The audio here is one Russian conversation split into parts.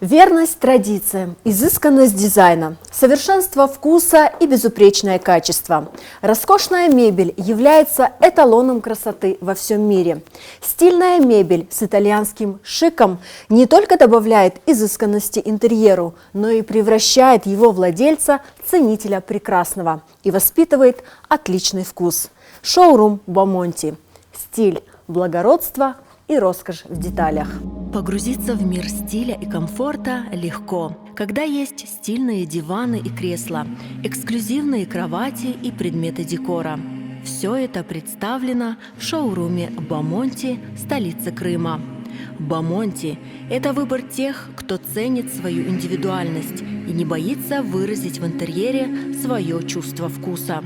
Верность традициям, изысканность дизайна, совершенство вкуса и безупречное качество. Роскошная мебель является эталоном красоты во всем мире. Стильная мебель с итальянским шиком не только добавляет изысканности интерьеру, но и превращает его владельца в ценителя прекрасного и воспитывает отличный вкус. Шоурум Бомонти. Стиль, благородство и роскошь в деталях. Погрузиться в мир стиля и комфорта легко, когда есть стильные диваны и кресла, эксклюзивные кровати и предметы декора. Все это представлено в шоуруме Бомонти, столице Крыма. Бомонти – это выбор тех, кто ценит свою индивидуальность и не боится выразить в интерьере свое чувство вкуса.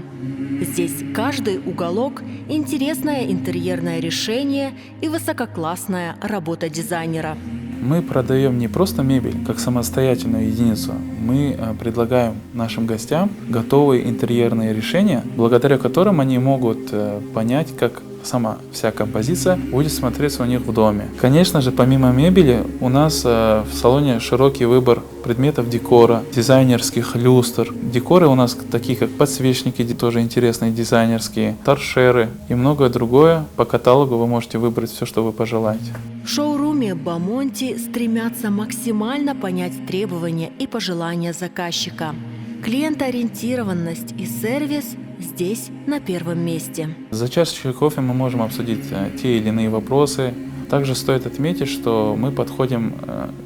Здесь каждый уголок – интересное интерьерное решение и высококлассная работа дизайнера. Мы продаем не просто мебель, как самостоятельную единицу. Мы предлагаем нашим гостям готовые интерьерные решения, благодаря которым они могут понять, как сама вся композиция будет смотреться у них в доме. Конечно же, помимо мебели, у нас в салоне широкий выбор предметов декора, дизайнерских люстр. Декоры у нас такие, как подсвечники, тоже интересные дизайнерские, торшеры и многое другое. По каталогу вы можете выбрать все, что вы пожелаете. В шоуруме Бомонти стремятся максимально понять требования и пожелания заказчика. Клиентоориентированность и сервис здесь на первом месте. За чашечкой кофе мы можем обсудить те или иные вопросы. Также стоит отметить, что мы подходим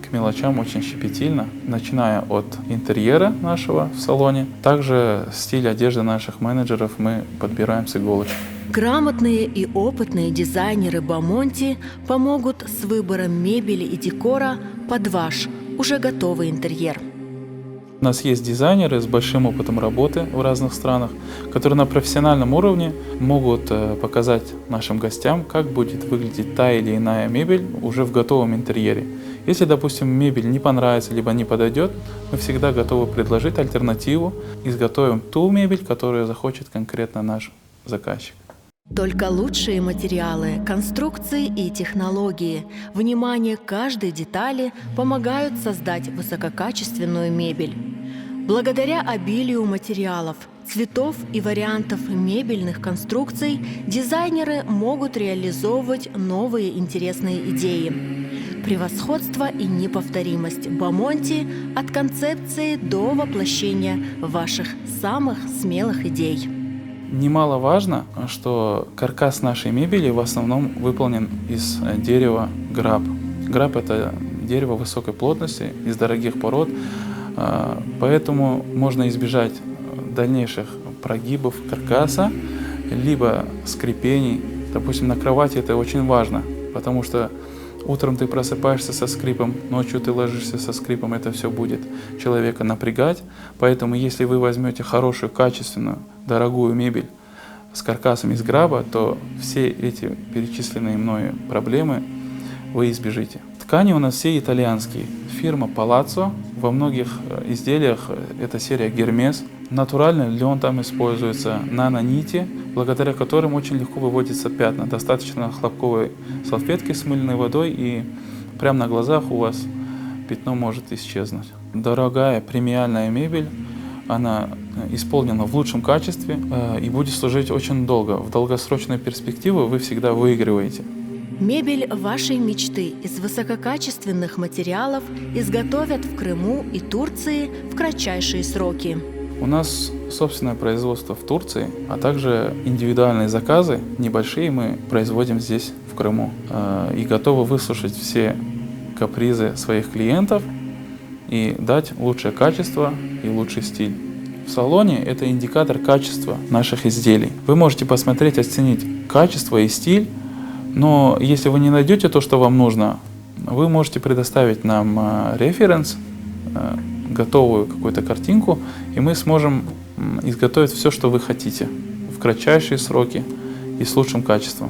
к мелочам очень щепетильно, начиная от интерьера нашего в салоне. Также стиль одежды наших менеджеров мы подбираем с иголочки. Грамотные и опытные дизайнеры Бомонти помогут с выбором мебели и декора под ваш уже готовый интерьер. У нас есть дизайнеры с большим опытом работы в разных странах, которые на профессиональном уровне могут показать нашим гостям, как будет выглядеть та или иная мебель уже в готовом интерьере. Если, допустим, мебель не понравится, либо не подойдет, мы всегда готовы предложить альтернативу, изготовим ту мебель, которую захочет конкретно наш заказчик. Только лучшие материалы, конструкции и технологии, внимание к каждой детали помогают создать высококачественную мебель. Благодаря обилию материалов, цветов и вариантов мебельных конструкций дизайнеры могут реализовывать новые интересные идеи. Превосходство и неповторимость Бомонти от концепции до воплощения ваших самых смелых идей. Немаловажно, что каркас нашей мебели в основном выполнен из дерева граб. Граб – это дерево высокой плотности, из дорогих пород, поэтому можно избежать дальнейших прогибов каркаса, либо скрипений. Допустим, на кровати это очень важно, потому что утром ты просыпаешься со скрипом, ночью ты ложишься со скрипом, это все будет человека напрягать. Поэтому если вы возьмете хорошую, качественную, дорогую мебель с каркасом из граба, то все эти перечисленные мною проблемы вы избежите. Ткани у нас все итальянские. Фирма Palazzo. Во многих изделиях это серия Гермес. Натуральный лен там используется, нано-нити, благодаря которым очень легко выводятся пятна. Достаточно хлопковой салфетки с мыльной водой, и прямо на глазах у вас пятно может исчезнуть. Дорогая премиальная мебель, она исполнена в лучшем качестве и будет служить очень долго. В долгосрочную перспективу вы всегда выигрываете. Мебель вашей мечты из высококачественных материалов изготовят в Крыму и Турции в кратчайшие сроки. У нас собственное производство в Турции, а также индивидуальные заказы небольшие мы производим здесь, в Крыму. И готовы выслушать все капризы своих клиентов и дать лучшее качество и лучший стиль. В салоне это индикатор качества наших изделий. Вы можете посмотреть, оценить качество и стиль, но если вы не найдете то, что вам нужно, вы можете предоставить нам референс, готовую какую-то картинку, и мы сможем изготовить все, что вы хотите, в кратчайшие сроки и с лучшим качеством.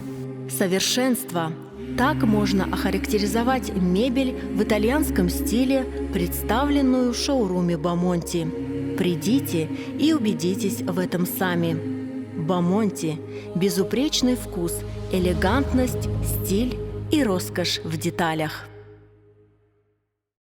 Совершенство. Так можно охарактеризовать мебель в итальянском стиле, представленную в шоуруме Бомонти. Придите и убедитесь в этом сами. Бомонти – безупречный вкус, элегантность, стиль и роскошь в деталях.